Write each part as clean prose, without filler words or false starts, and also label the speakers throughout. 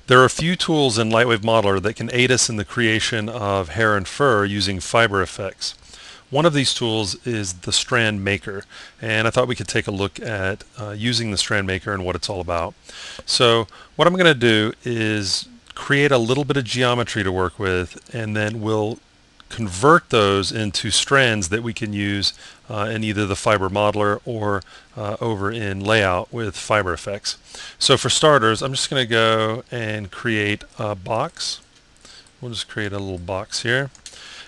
Speaker 1: There are a few tools in LightWave Modeler that can aid us in the creation of hair and fur using FiberFX. One of these tools is the Strand Maker, and I thought we could take a look at using the Strand Maker and what it's all about. So what I'm going to do is create a little bit of geometry to work with, and then we'll convert those into strands that we can use in either the Fiber Modeler or over in Layout with FiberFX. So for starters, I'm just going to go and create a box. We'll just create a little box here,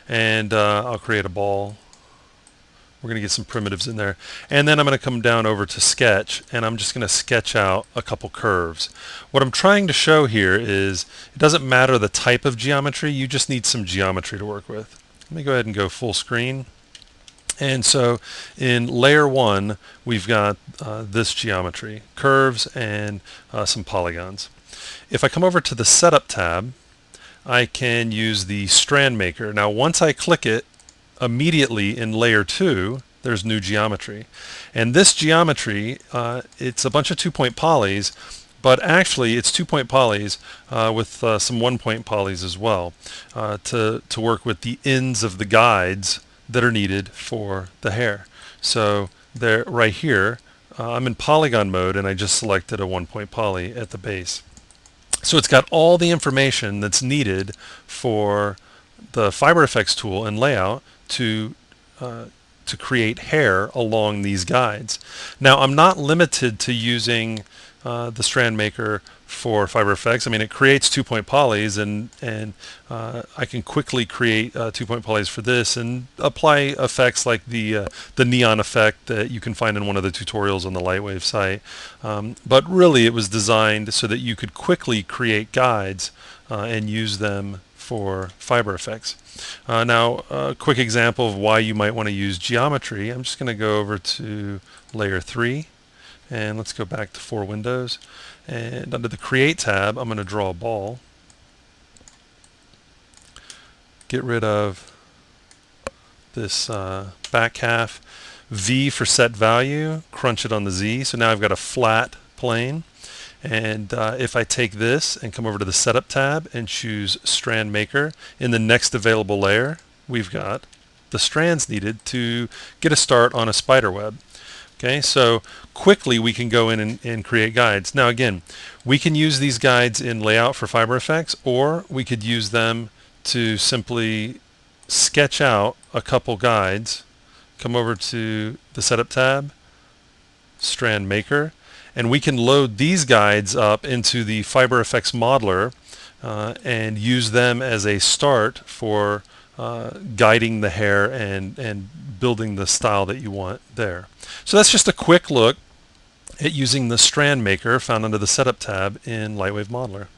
Speaker 1: and I'll create a ball. We're going to get some primitives in there, and then I'm going to come down over to Sketch, and I'm just going to sketch out a couple curves. What I'm trying to show here is it doesn't matter the type of geometry, you just need some geometry to work with. Let me go ahead and go full screen. And so in layer 1 we've got this geometry, curves and some polygons. If I come over to the Setup tab, I can use the Strand Maker. Now once I click it, immediately in layer 2 there's new geometry, and this geometry it's a bunch of 2-point polys, but actually it's 2-point polys with some 1-point polys as well to work with the ends of the guides that are needed for the hair. So there, right here, I'm in polygon mode, and I just selected a 1-point poly at the base. So it's got all the information that's needed for the FiberFX tool and Layout to create hair along these guides. Now I'm not limited to using the Strand Maker for FiberFX. I mean, it creates 2-point polys, and I can quickly create 2-point polys for this and apply effects like the neon effect that you can find in one of the tutorials on the LightWave site. But really, it was designed so that you could quickly create guides and use them for FiberFX. Now, a quick example of why you might want to use geometry. I'm just going to go over to layer 3, and let's go back to 4 windows. And under the Create tab, I'm going to draw a ball. Get rid of this back half. V for set value, crunch it on the Z. So now I've got a flat plane. And if I take this and come over to the Setup tab and choose Strand Maker, in the next available layer, we've got the strands needed to get a start on a spider web. Okay, so quickly we can go in and create guides. Now again, we can use these guides in Layout for FiberFX, or we could use them to simply sketch out a couple guides, come over to the Setup tab, Strand Maker, and we can load these guides up into the FiberFX modeler and use them as a start for guiding the hair and building the style that you want there. So that's just a quick look at using the Strand Maker found under the Setup tab in LightWave Modeler.